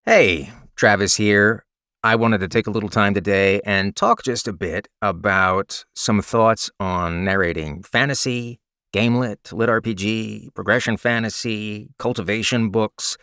Hey, Travis here. I wanted to take a little time today and talk just a bit about some thoughts on narrating fantasy, Gamelit, lit RPG, progression fantasy, cultivation books.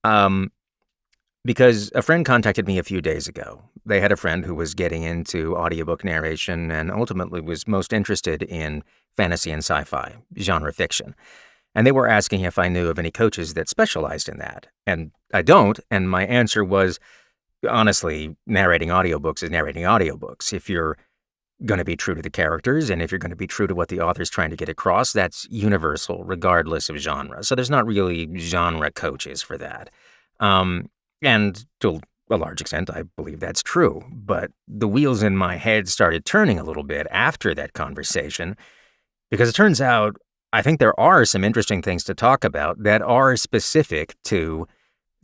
Um, because a friend contacted me a few days ago. They had a friend who was getting into audiobook narration and ultimately was most interested in fantasy and sci-fi, genre fiction. And they were asking if I knew of any coaches that specialized in that. And I don't. And my answer was, honestly, narrating audiobooks is narrating audiobooks. If you're going to be true to the characters and if you're going to be true to what the author's trying to get across, that's universal, regardless of genre. So there's not really genre coaches for that. And to a large extent, I believe that's true. But the wheels in my head started turning a little bit after that conversation because it turns out I think there are some interesting things to talk about that are specific to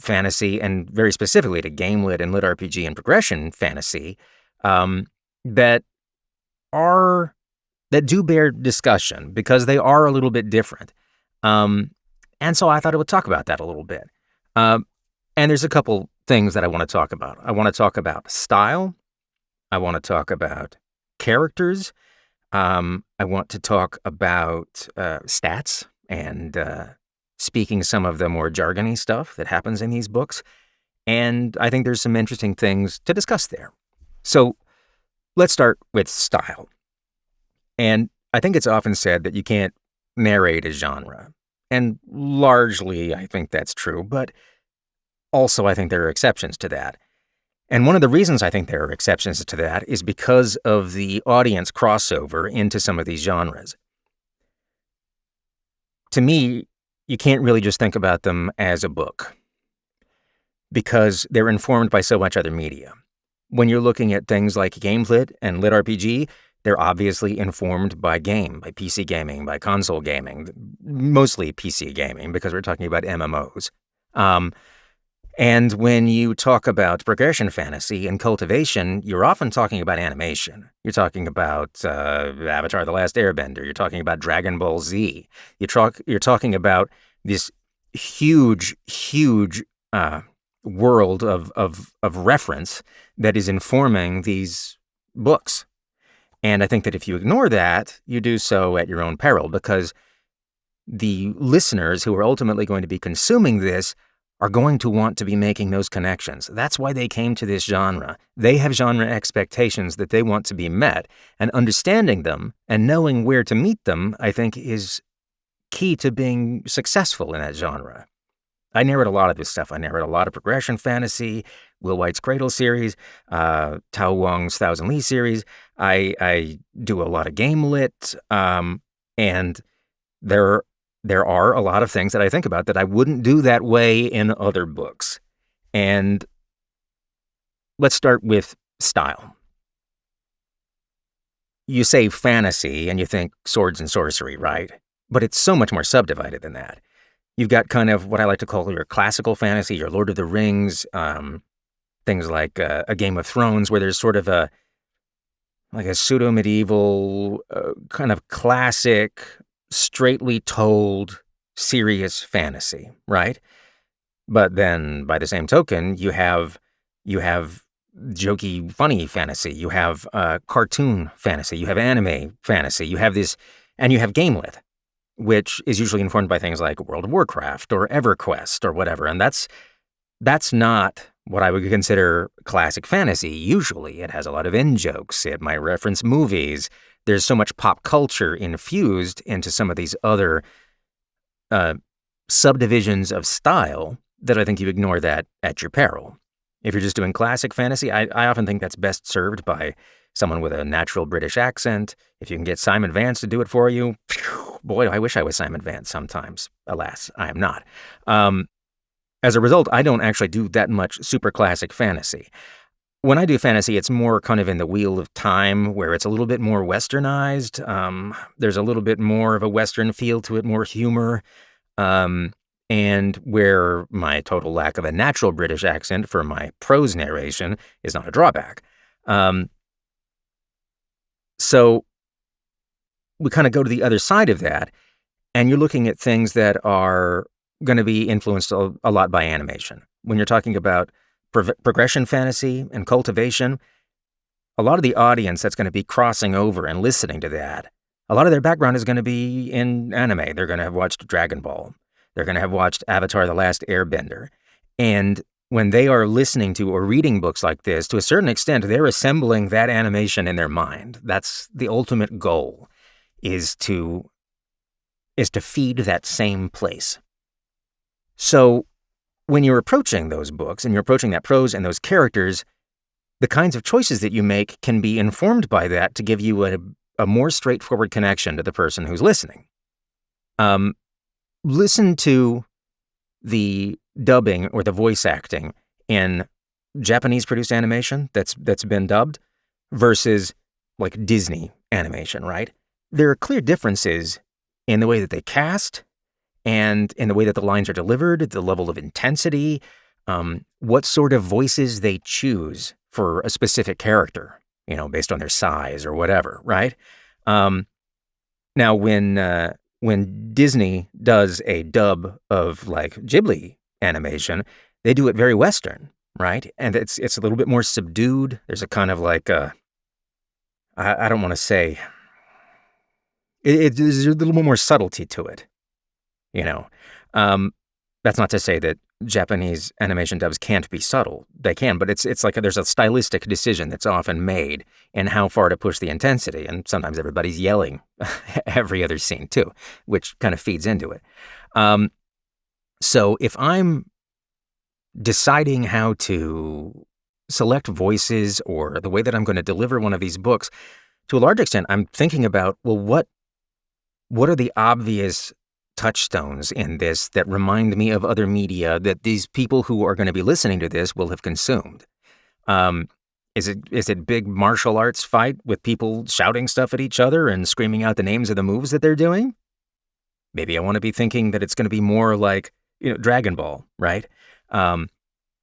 fantasy and very specifically to Gamelit and lit RPG and progression fantasy um, that are that do bear discussion because they are a little bit different. Um, and so I thought I would talk about that a little bit. Um, and there's a couple things that I want to talk about. I want to talk about style. I want to talk about characters. I want to talk about stats and speaking some of the more jargony stuff that happens in these books. And I think there's some interesting things to discuss there. So let's start with style. And I think it's often said that you can't narrate a genre. And largely, I think that's true. But also, I think there are exceptions to that. And one of the reasons I think there are exceptions to that is because of the audience crossover into some of these genres. To me, you can't really just think about them as a book because they're informed by so much other media. When you're looking at things like Gamelit and lit RPG, they're obviously informed by by PC gaming, by console gaming, mostly PC gaming because we're talking about MMOs. And when you talk about progression fantasy and cultivation, you're often talking about animation. You're talking about Avatar: The Last Airbender. You're talking about Dragon Ball Z. You're talking about this huge world of reference that is informing these books. And I think that if you ignore that, you do so at your own peril because the listeners who are ultimately going to be consuming this are going to want to be making those connections. That's why they came to this genre. They have genre expectations that they want to be met, and understanding them and knowing where to meet them, I think, is key to being successful in that genre. I narrate a lot of this stuff. I narrate a lot of progression fantasy, Will White's Cradle series, Tao Wong's Thousand Lee series. I do a lot of Gamelit, and there are a lot of things that I think about that I wouldn't do that way in other books. And let's start with style. You say fantasy and you think swords and sorcery, right? But it's so much more subdivided than that. You've got kind of what I like to call your classical fantasy, your Lord of the Rings, things like a Game of Thrones, where there's sort of a pseudo-medieval, kind of classic, straightly told, serious fantasy, right? But then, by the same token, you have jokey, funny fantasy. You have cartoon fantasy. You have anime fantasy. You have this, and you have Gamelit, which is usually informed by things like World of Warcraft or EverQuest or whatever. And that's not what I would consider classic fantasy. Usually, it has a lot of in-jokes. It might reference movies. There's so much pop culture infused into some of these other subdivisions of style that I think you ignore that at your peril. If you're just doing classic fantasy, I often think that's best served by someone with a natural British accent. If you can get Simon Vance to do it for you, phew, boy, I wish I was Simon Vance sometimes. Alas, I am not. As a result, I don't actually do that much super classic fantasy. When I do fantasy, it's more kind of in the wheel of time where it's a little bit more westernized. There's a little bit more of a western feel to it, more humor. And where my total lack of a natural British accent for my prose narration is not a drawback. So we kind of go to the other side of that, and you're looking at things that are going to be influenced a lot by animation. when you're talking about progression fantasy and cultivation, a lot of the audience that's going to be crossing over and listening to that, a lot of their background is going to be in anime. They're going to have watched Dragon Ball. They're going to have watched Avatar: The Last Airbender. And when they are listening to or reading books like this, to a certain extent, they're assembling that animation in their mind. That's the ultimate goal, is to feed that same place. So when you're approaching those books and you're approaching that prose and those characters, the kinds of choices that you make can be informed by that to give you a more straightforward connection to the person who's listening. Listen to the dubbing or the voice acting in Japanese-produced animation that's been dubbed versus like Disney animation, right? There are clear differences in the way that they cast and in the way that the lines are delivered, the level of intensity, what sort of voices they choose for a specific character, based on their size or whatever, right? Now, when Disney does a dub of like Ghibli animation, they do it very Western, right? And it's a little bit more subdued. There's a kind of like I don't want to say there's a little more subtlety to it, That's not to say that Japanese animation dubs can't be subtle. They can, but it's like there's a stylistic decision that's often made in how far to push the intensity, and sometimes everybody's yelling every other scene too, which kind of feeds into it. So if I'm deciding how to select voices or the way that I'm going to deliver one of these books, to a large extent, I'm thinking about, well, what are the obvious touchstones in this that remind me of other media that these people who are going to be listening to this will have consumed? Is it big martial arts fight with people shouting stuff at each other and screaming out the names of the moves that they're doing? Maybe I want to be thinking that it's going to be more like Dragon Ball, right?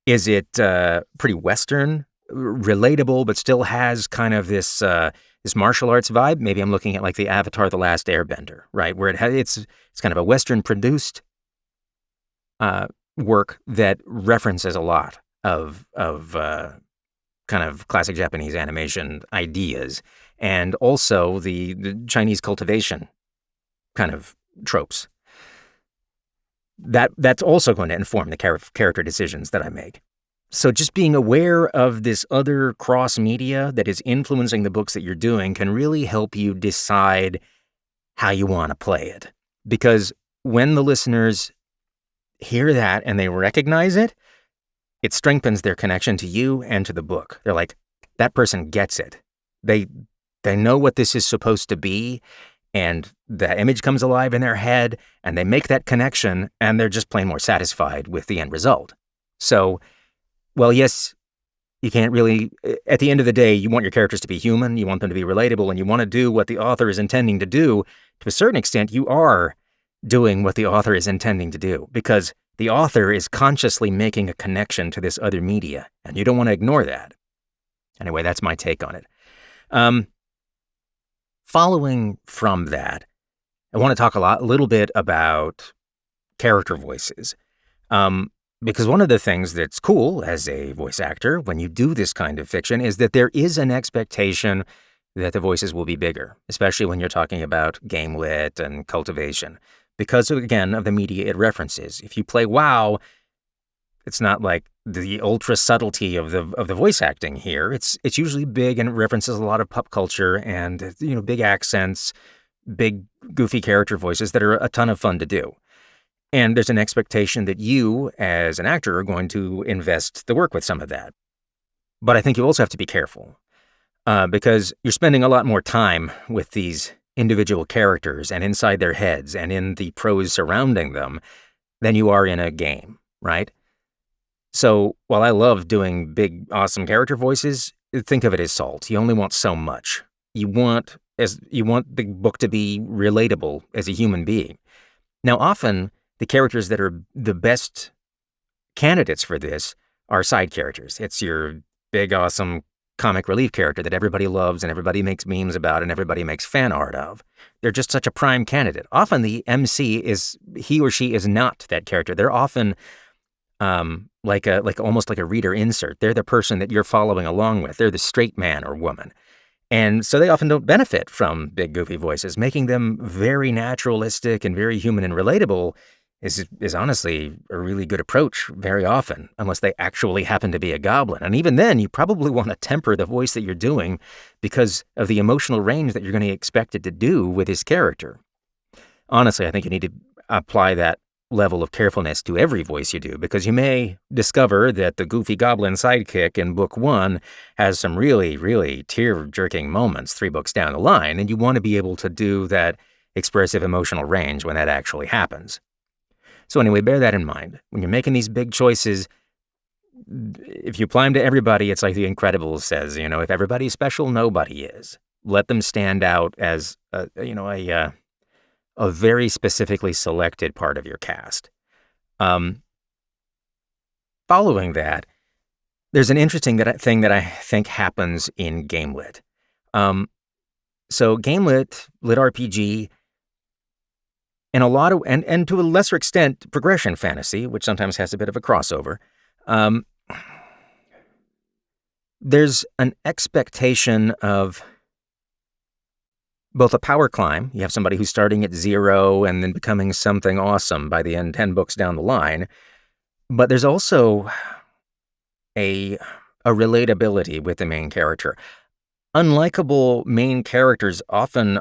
Is it pretty Western, relatable, but still has kind of this martial arts vibe? Maybe I'm looking at like the Avatar: The Last Airbender, right, where it's kind of a Western produced work that references a lot of kind of classic Japanese animation ideas, and also the Chinese cultivation kind of tropes. That's also going to inform the character decisions that I make. So just being aware of this other cross media that is influencing the books that you're doing can really help you decide how you want to play it. Because when the listeners hear that and they recognize it, it strengthens their connection to you and to the book. They're like, that person gets it. They know what this is supposed to be, and the image comes alive in their head, and they make that connection, and they're just plain more satisfied with the end result. So, well, yes, you can't really, at the end of the day, you want your characters to be human, you want them to be relatable, and you want to do what the author is intending to do. To a certain extent, you are doing what the author is intending to do, because the author is consciously making a connection to this other media, and you don't want to ignore that. Anyway, that's my take on it. Following from that, I want to talk a little bit about character voices. Because one of the things that's cool as a voice actor when you do this kind of fiction is that there is an expectation that the voices will be bigger, especially when you're talking about Gamelit and Cultivation, because, again, of the media it references. If you play WoW, it's not like the ultra subtlety of the voice acting here. It's usually big and it references a lot of pop culture and big accents, big goofy character voices that are a ton of fun to do. And there's an expectation that you, as an actor, are going to invest the work with some of that. But I think you also have to be careful because you're spending a lot more time with these individual characters and inside their heads and in the prose surrounding them than you are in a game, right? So while I love doing big, awesome character voices, think of it as salt. You only want so much. You want the book to be relatable as a human being. Now, often the characters that are the best candidates for this are side characters. It's your big, awesome comic relief character that everybody loves and everybody makes memes about and everybody makes fan art of. They're just such a prime candidate. Often the MC he or she is not that character. They're often like almost like a reader insert. They're the person that you're following along with. They're the straight man or woman. And so they often don't benefit from big, goofy voices. Making them very naturalistic and very human and relatable is honestly a really good approach very often, unless they actually happen to be a goblin. And even then, you probably want to temper the voice that you're doing because of the emotional range that you're going to expect it to do with his character. Honestly, I think you need to apply that level of carefulness to every voice you do, because you may discover that the goofy goblin sidekick in book 1 has some really, really tear-jerking moments 3 books down the line, and you want to be able to do that expressive emotional range when that actually happens. So anyway, bear that in mind. When you're making these big choices, if you apply them to everybody, it's like The Incredibles says, if everybody's special, nobody is. Let them stand out as, a very specifically selected part of your cast. Following that, there's an interesting thing that I think happens in Gamelit. So Gamelit, lit RPG, and a lot of and to a lesser extent, progression fantasy, which sometimes has a bit of a crossover. There's an expectation of both a power climb. You have somebody who's starting at 0 and then becoming something awesome by the end, 10 books down the line. But there's also a relatability with the main character. Unlikable main characters often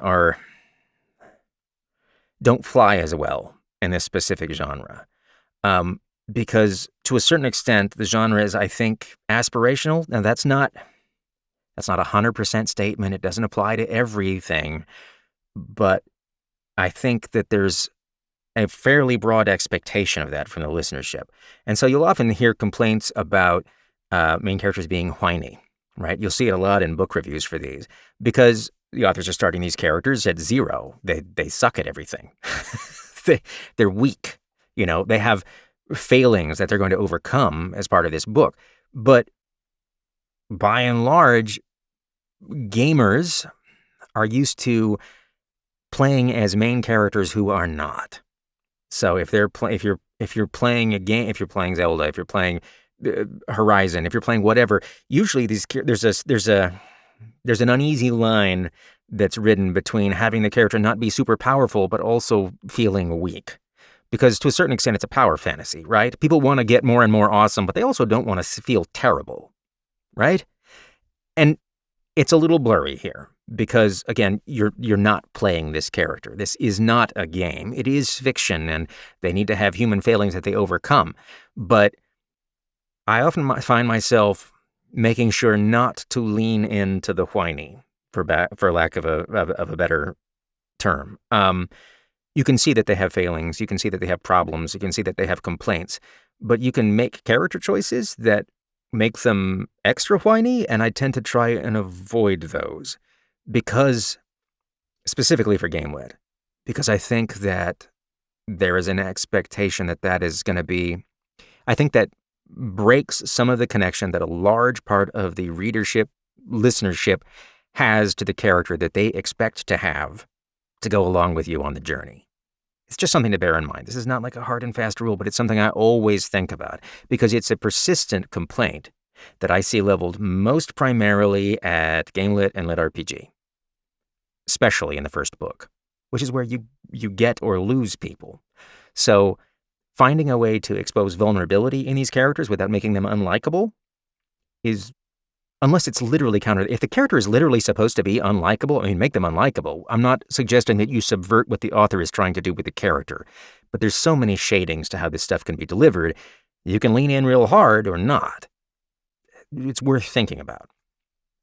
don't fly as well in this specific genre. Because to a certain extent, the genre is, I think, aspirational. Now, that's not a 100% statement. It doesn't apply to everything. But I think that there's a fairly broad expectation of that from the listenership. And so you'll often hear complaints about main characters being whiny, right? You'll see it a lot in book reviews for these, because the authors are starting these characters at 0. They suck at everything. They're weak. They have failings that they're going to overcome as part of this book. But by and large, gamers are used to playing as main characters who are not. So if you're playing a game, if you're playing Zelda, if you're playing Horizon, if you're playing whatever, usually there's an uneasy line that's ridden between having the character not be super powerful but also feeling weak. Because to a certain extent, it's a power fantasy, right? People want to get more and more awesome, but they also don't want to feel terrible, right? And it's a little blurry here because, again, you're not playing this character. This is not a game. It is fiction, and they need to have human failings that they overcome. But I often find myself making sure not to lean into the whiny, for lack of a better term. You can see that they have failings. You can see that they have problems. You can see that they have complaints. But you can make character choices that make them extra whiny, and I tend to try and avoid those specifically for Gamelit, because I think that there is an expectation that is going to be, I think that breaks some of the connection that a large part of the listenership has to the character that they expect to have to go along with you on the journey. It's just something to bear in mind. This is not like a hard and fast rule, but it's something I always think about because it's a persistent complaint that I see leveled most primarily at Gamelit and Lit RPG, especially in the first book, which is where you get or lose people. So finding a way to expose vulnerability in these characters without making them unlikable is, unless it's literally if the character is literally supposed to be unlikable, make them unlikable. I'm not suggesting that you subvert what the author is trying to do with the character, but there's so many shadings to how this stuff can be delivered. You can lean in real hard or not. It's worth thinking about.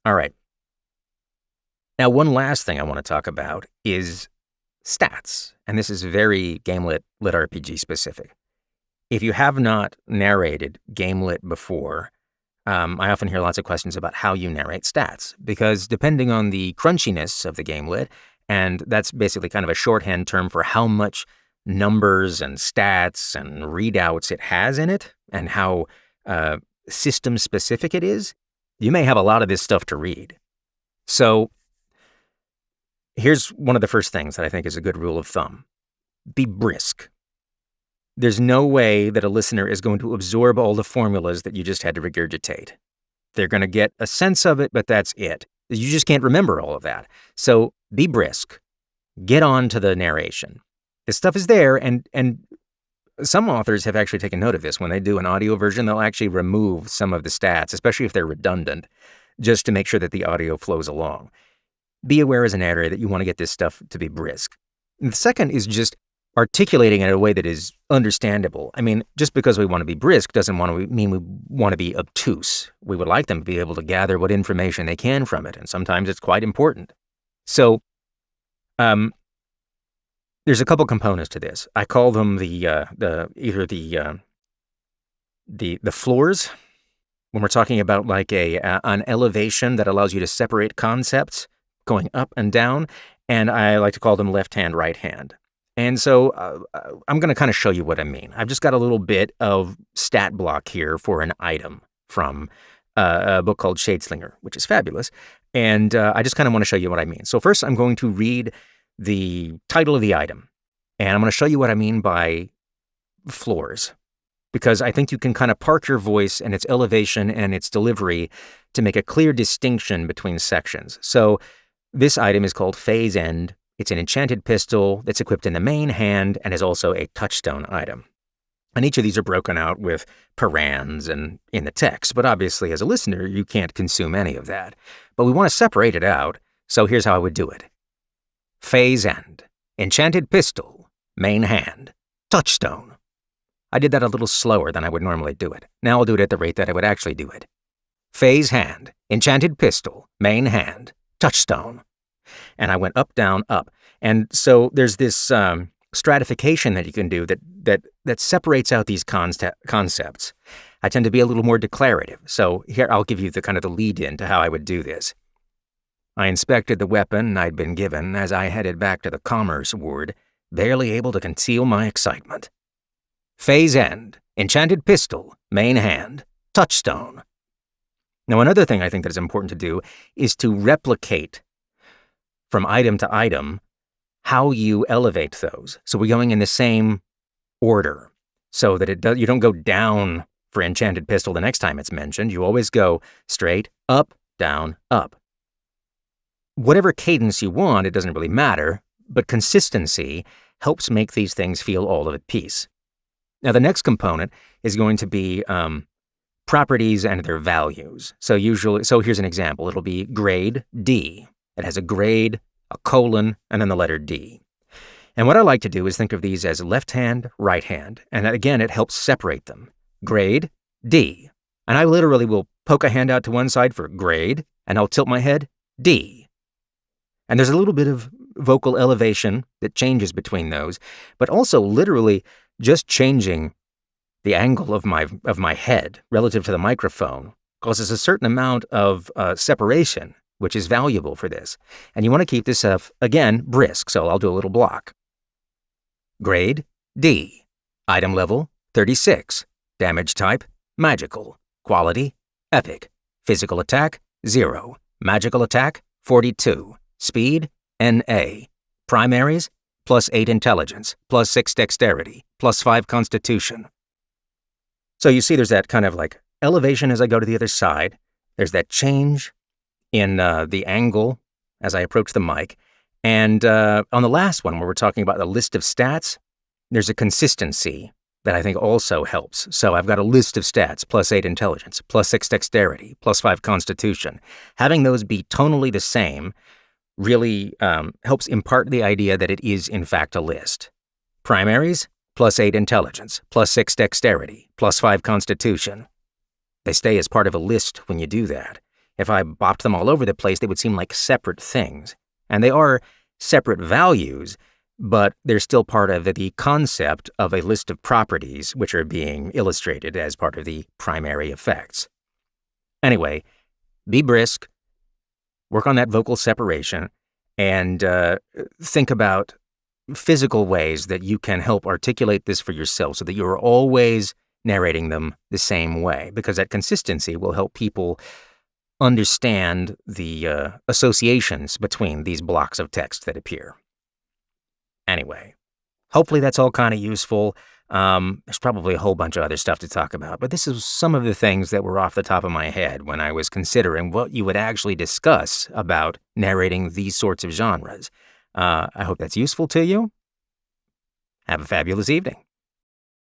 All right. Now, one last thing I want to talk about is stats, and this is very Gamelit Lit RPG specific. If you have not narrated Gamelit before, I often hear lots of questions about how you narrate stats, because depending on the crunchiness of the Gamelit, and that's basically kind of a shorthand term for how much numbers and stats and readouts it has in it, and how system specific it is, you may have a lot of this stuff to read. So here's one of the first things that I think is a good rule of thumb. Be brisk. there's no way that a listener is going to absorb all the formulas that you just had to regurgitate. They're going to get a sense of it, but that's it. You just can't remember all of that. So be brisk. Get on to the narration. This stuff is there, and some authors have actually taken note of this. When they do an audio version, they'll actually remove some of the stats, especially if they're redundant, just to make sure that the audio flows along. Be aware as a narrator that you want to get this stuff to be brisk. And the second is just articulating it in a way that is understandable. I mean, just because we want to be brisk doesn't mean we want to be obtuse. We would like them to be able to gather what information they can from it, and sometimes it's quite important. So, there's a couple components to this. I call them either the floors, when we're talking about like an elevation that allows you to separate concepts going up and down, and I like to call them left hand, right hand. And so I'm going to kind of show you what I mean. I've just got a little bit of stat block here for an item from a book called Shadeslinger, which is fabulous. And I just kind of want to show you what I mean. So first, I'm going to read the title of the item, and I'm going to show you what I mean by floors, because I think you can kind of park your voice and its elevation and its delivery to make a clear distinction between sections. So this item is called Phase End. It's an enchanted pistol that's equipped in the main hand and is also a touchstone item. And each of these are broken out with parans and in the text, but obviously as a listener, you can't consume any of that. But we want to separate it out, so here's how I would do it. Phase End, enchanted pistol, main hand, touchstone. I did that a little slower than I would normally do it. Now I'll do it at the rate that I would actually do it. Phase Hand, enchanted pistol, main hand, touchstone. And I went up, down, up. And so there's this stratification that you can do that separates out these concepts. I tend to be a little more declarative. So here I'll give you the kind of the lead-in to how I would do this. I inspected the weapon I'd been given as I headed back to the commerce ward, barely able to conceal my excitement. Phase End, enchanted pistol, main hand, touchstone. Now, another thing I think that is important to do is to replicate from item to item how you elevate those. So we're going in the same order so that you don't go down for enchanted pistol the next time it's mentioned. You always go straight up, down, up. Whatever cadence you want, it doesn't really matter, but consistency helps make these things feel all of at peace. Now, the next component is going to be properties and their values. So here's an example. It'll be grade D. It has a grade, a colon, and then the letter D. And what I like to do is think of these as left hand, right hand. And again, it helps separate them. Grade, D. And I literally will poke a hand out to one side for grade, and I'll tilt my head, D. And there's a little bit of vocal elevation that changes between those, but also literally just changing the angle of my head relative to the microphone causes a certain amount of separation, which is valuable for this. And you want to keep this stuff, again, brisk, so I'll do a little block. Grade, D. Item level, 36. Damage type, magical. Quality, epic. Physical attack, 0. Magical attack, 42. Speed, NA. Primaries, +8 intelligence, +6 dexterity, +5 constitution. So you see there's that kind of like elevation as I go to the other side. There's that change in the angle as I approach the mic. And on the last one, where we're talking about the list of stats, there's a consistency that I think also helps. So I've got a list of stats, +8 intelligence, +6 dexterity, +5 constitution. Having those be tonally the same really helps impart the idea that it is, in fact, a list. Primaries, +8 intelligence, +6 dexterity, +5 constitution. They stay as part of a list when you do that. If I bopped them all over the place, they would seem like separate things. And they are separate values, but they're still part of the concept of a list of properties which are being illustrated as part of the primary effects. Anyway, be brisk, work on that vocal separation, and think about physical ways that you can help articulate this for yourself so that you're always narrating them the same way, because that consistency will help people understand the associations between these blocks of text that appear. Anyway, hopefully that's all kind of useful. There's probably a whole bunch of other stuff to talk about, but this is some of the things that were off the top of my head when I was considering what you would actually discuss about narrating these sorts of genres. I hope that's useful to you. Have a fabulous evening.